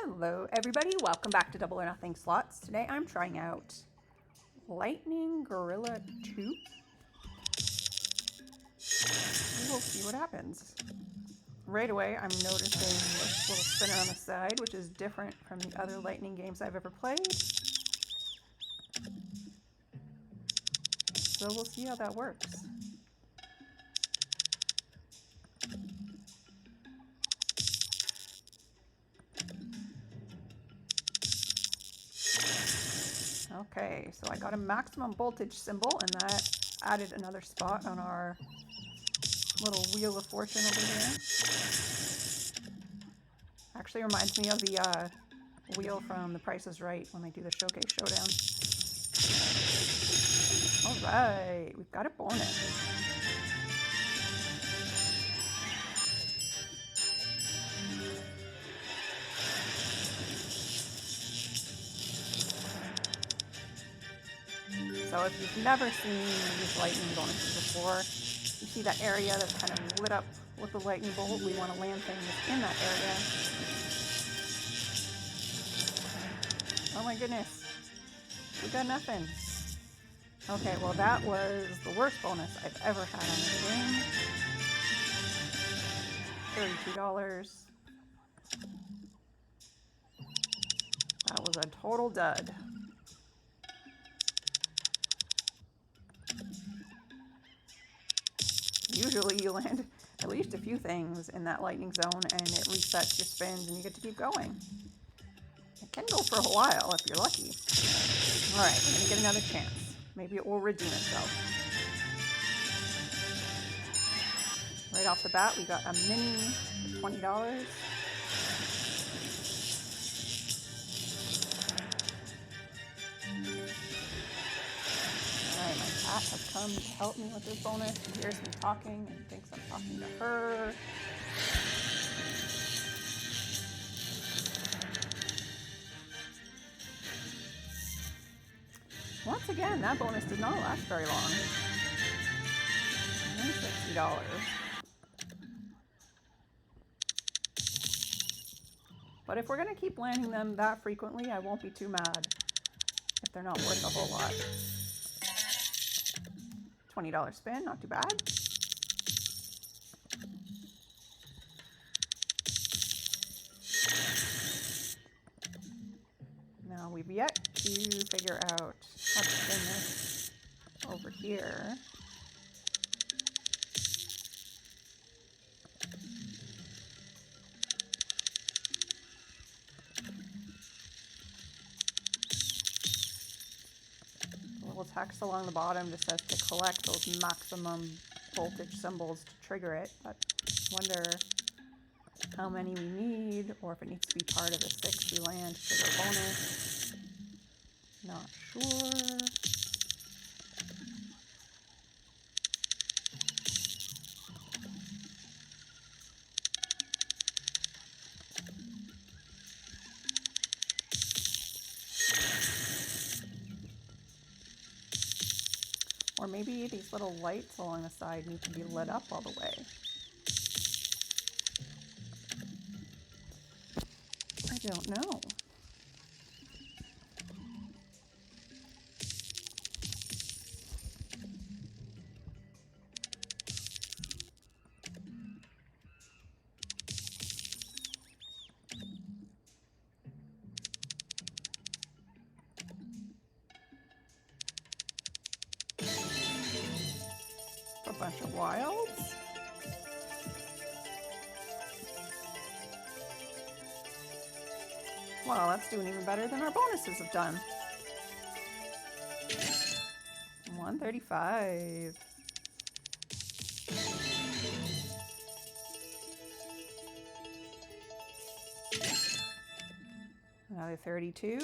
Hello everybody, welcome back to Double or Nothing Slots. Today I'm trying out Lightning Gorilla 2. We'll see what happens. Right away I'm noticing this little spinner on the side, which is different from the other Lightning games I've ever played. So we'll see how that works. Okay, so I got a maximum voltage symbol, and that added another spot on our little wheel of fortune over here. Actually reminds me of the wheel from The Price is Right when they do the Showcase Showdown. Alright, we've got a bonus. So if you've never seen these lightning bonuses before, you see that area that's kind of lit up with the lightning bolt. We want to land things in that area. Oh my goodness, we got nothing. Okay, well that was the worst bonus I've ever had on this game. $32. That was a total dud. Usually you land at least a few things in that lightning zone and it resets your spins and you get to keep going. It can go for a while if you're lucky. Alright, we're going to get another chance. Maybe it will redeem itself. Right off the bat, we got a mini for $20. Alright, my cat has come to help me with this bonus. She hears me talking and thinks I'm talking to her. Once again, that bonus did not last very long. Only $60. But if we're going to keep landing them that frequently, I won't be too mad if they're not worth a whole lot. $20 spin, not too bad. Now we've yet to figure out how to spin this over here. A little text along the bottom just says to collect those maximum voltage symbols to trigger it, but I wonder how many we need, or if it needs to be part of the 6 we land to trigger a bonus. Not sure. Or maybe these little lights along the side need to be lit up all the way. I don't know. A bunch of wilds. Well, that's doing even better than our bonuses have done. 135. Another 32.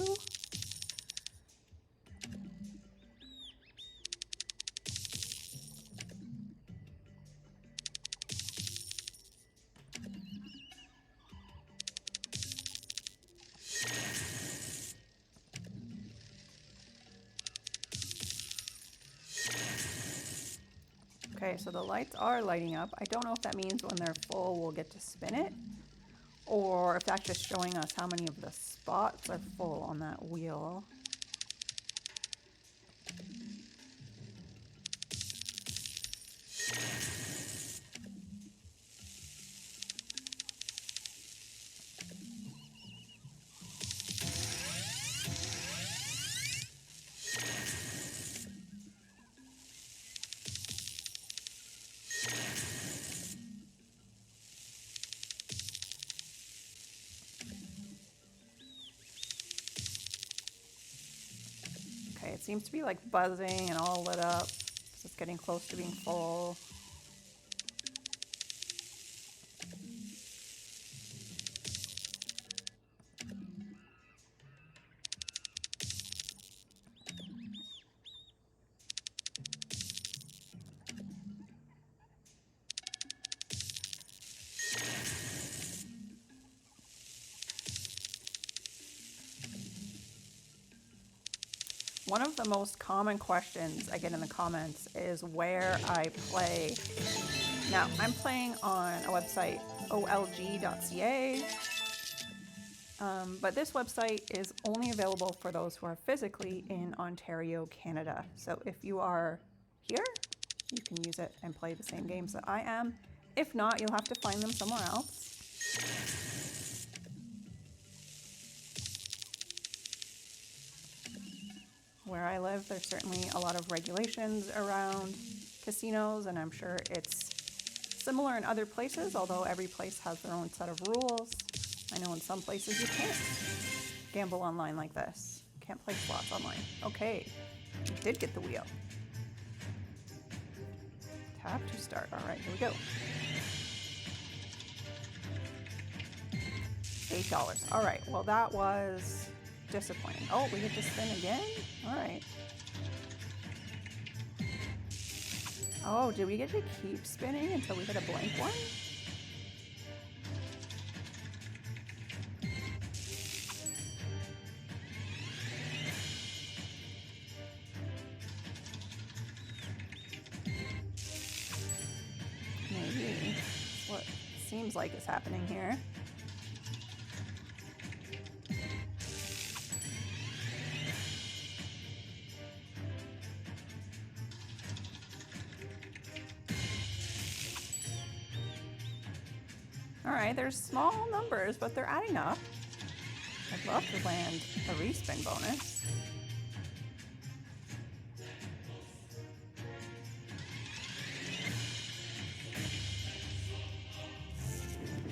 Okay, so the lights are lighting up. I don't know if that means when they're full we'll get to spin it, or if that's just showing us how many of the spots are full on that wheel. Okay, it seems to be like buzzing and all lit up. So it's getting close to being full. One of the most common questions I get in the comments is where I play. Now, I'm playing on a website, olg.ca, but this website is only available for those who are physically in Ontario, Canada. So if you are here, you can use it and play the same games that I am. If not, you'll have to find them somewhere else. Where I live, there's certainly a lot of regulations around casinos, and I'm sure it's similar in other places, although every place has their own set of rules. I know in some places you can't gamble online like this. Can't play slots online. Okay, we did get the wheel. Tap to start. All right, here we go. $8. All right, well that was disappointing. Oh, we get to spin again? All right. Oh, did we get to keep spinning until we hit a blank one? Maybe. That's what seems like is happening here. All right, there's small numbers, but they're adding up. I'd love to land a respin bonus.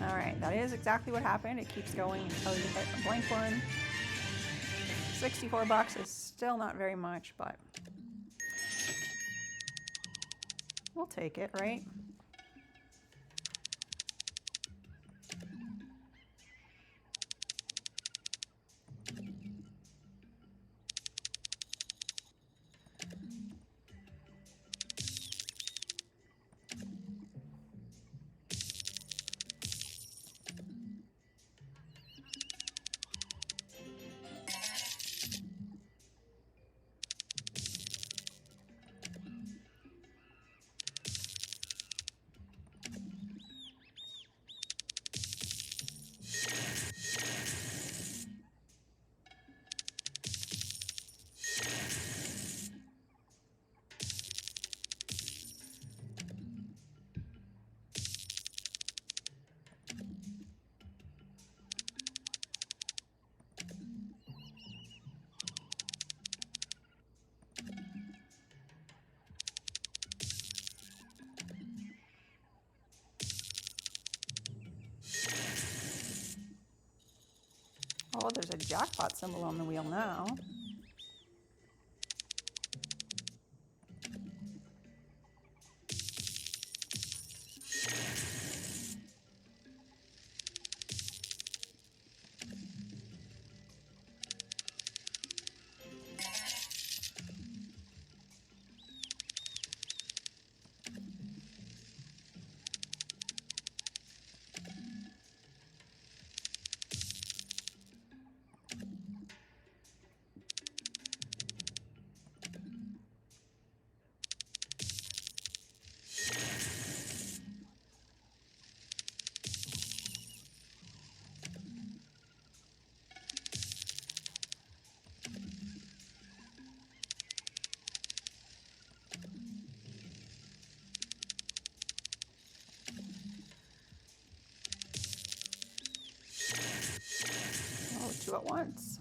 All right, that is exactly what happened. It keeps going until you hit a blank one. $64 is still not very much, but we'll take it, right? Oh, there's a jackpot symbol on the wheel now. two at once.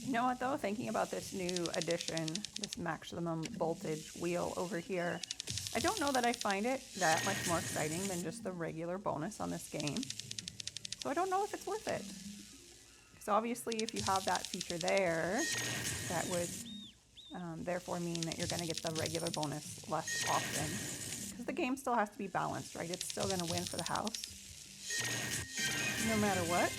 You know what though, thinking about this new addition, this maximum voltage wheel over here, I don't know that I find it that much more exciting than just the regular bonus on this game. So I don't know if it's worth it. Because obviously if you have that feature there, that would therefore mean that you're going to get the regular bonus less often. Because the game still has to be balanced, right? It's still going to win for the house, no matter what.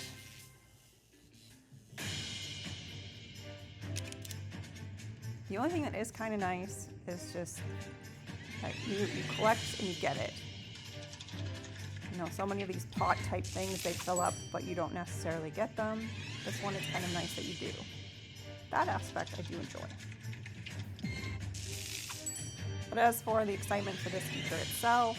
The only thing that is kind of nice is just that you collect and you get it. You know, so many of these pot type things, they fill up, but you don't necessarily get them. This one is kind of nice that you do. That aspect I do enjoy. But as for the excitement for this feature itself,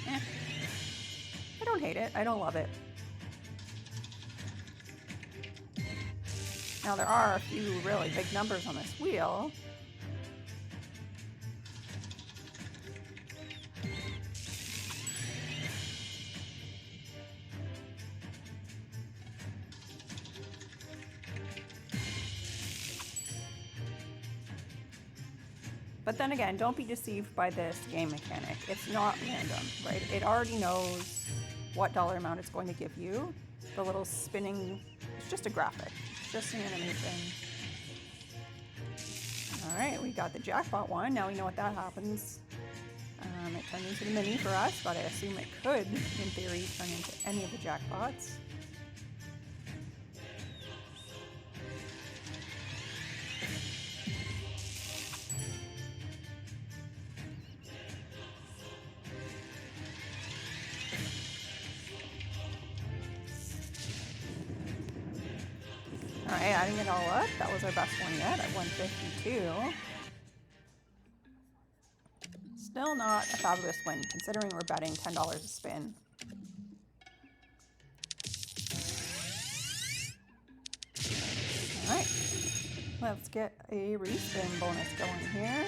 I don't hate it. I don't love it. Now there are a few really big numbers on this wheel. But then again, don't be deceived by this game mechanic. It's not random, right? It already knows what dollar amount it's going to give you. The little spinning, it's just a graphic. Just an animation. All right, we got the jackpot one. Now we know what that happens. It turned into the mini for us, but I assume it could, in theory, turn into any of the jackpots. All right, adding it all up, that was our best one yet at 152. Still not a fabulous win, considering we're betting $10 a spin. All right, let's get a respin bonus going here.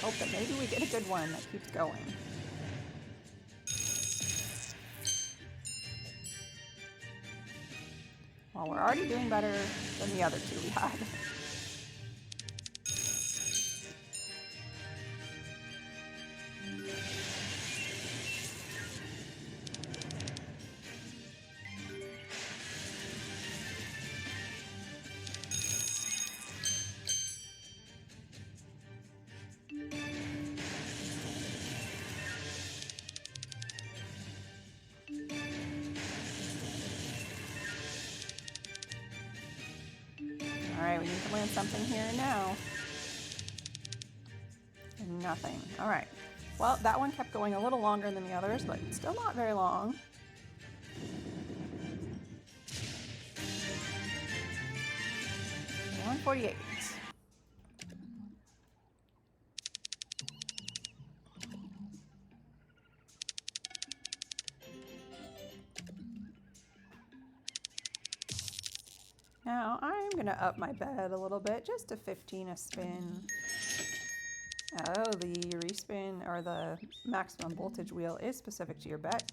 Hope that maybe we get a good one that keeps going. Well, we're already doing better than the other two we had. Alright, we need to land something here and now. Nothing. Alright. Well, that one kept going a little longer than the others, but still not very long. $148. Now I'm going to up my bet a little bit, just to 15 a spin. Oh, the respin or the maximum voltage wheel is specific to your bet.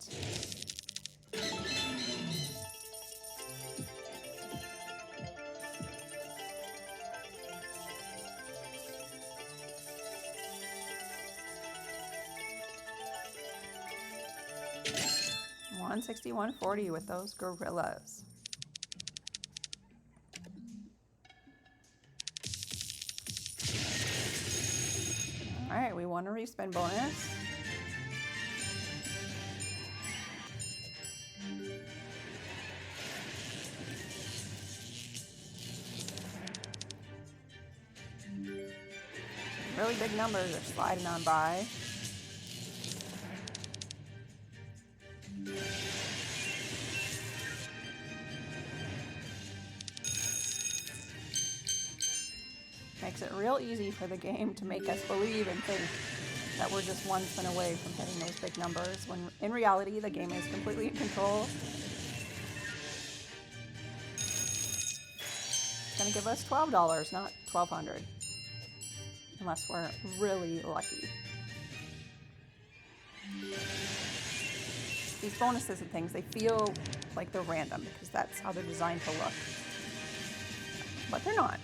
160, 140 with those gorillas. All right, we won a respin bonus. Really big numbers are sliding on by. Makes it real easy for the game to make us believe and think that we're just one spin away from hitting those big numbers, when in reality the game is completely in control. It's going to give us $12, not $1,200. Unless we're really lucky. These bonuses and things, they feel like they're random because that's how they're designed to look. But they're not.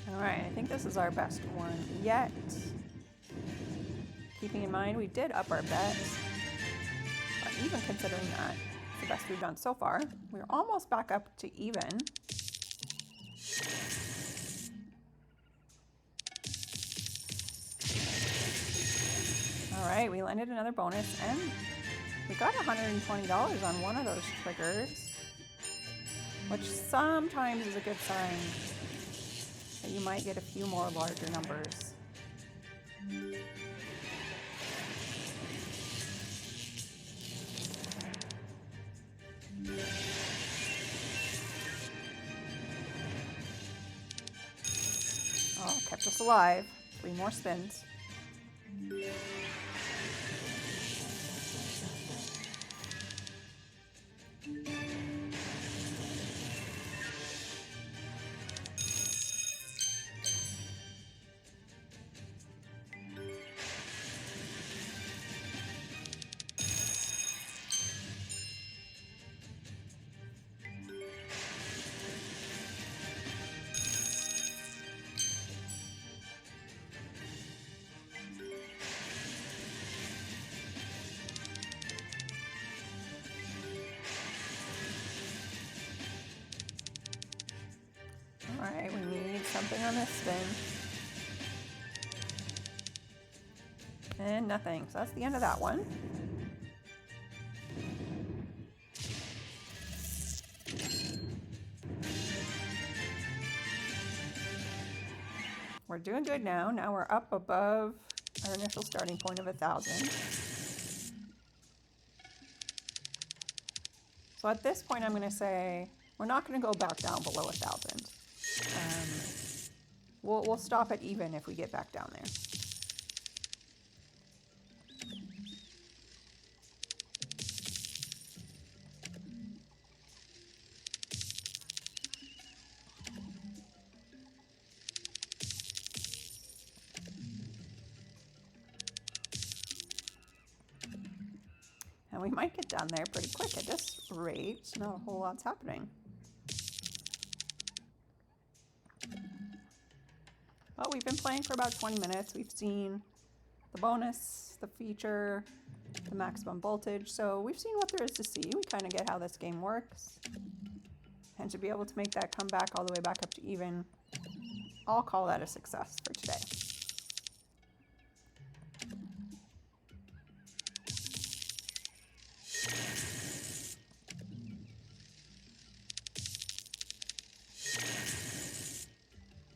Alright, I think this is our best one yet. Keeping in mind we did up our bets, but even considering that, it's the best we've done so far. We're almost back up to even. Alright, we landed another bonus and we got $120 on one of those triggers, which sometimes is a good sign that you might get a few more larger numbers. Oh, kept us alive. 3 more spins. Alright, we need something on this spin. And nothing. So that's the end of that one. We're doing good now. Now we're up above our initial starting point of 1,000. So at this point I'm going to say we're not going to go back down below 1,000. We'll stop at even if we get back down there. And we might get down there pretty quick. At this rate, not a whole lot's happening. But we've been playing for about 20 minutes. We've seen the bonus, the feature, the maximum voltage. So we've seen what there is to see. We kind of get how this game works. And to be able to make that come back all the way back up to even, I'll call that a success for today.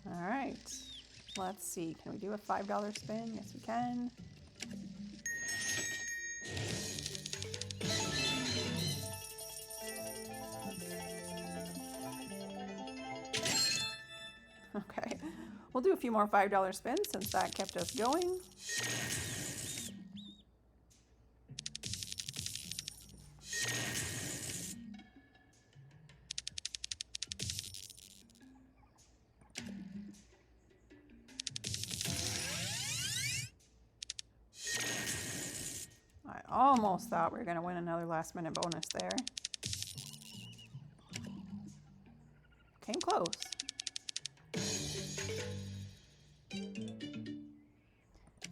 All right. Let's see, can we do a $5 spin? Yes, we can. Okay, we'll do a few more $5 spins since that kept us going. Almost thought we were going to win another last minute bonus there. Came close.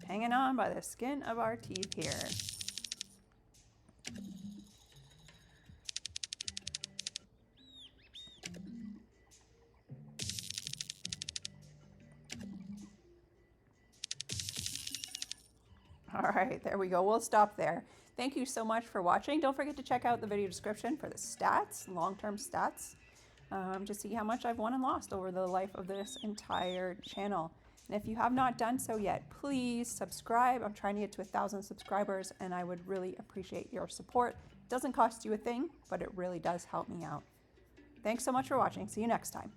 Hanging on by the skin of our teeth here. All right, there we go. We'll stop there. Thank you so much for watching. Don't forget to check out the video description for the stats, long-term stats, to see how much I've won and lost over the life of this entire channel. And if you have not done so yet, please subscribe. I'm trying to get to 1,000 subscribers, and I would really appreciate your support. It doesn't cost you a thing, but it really does help me out. Thanks so much for watching. See you next time.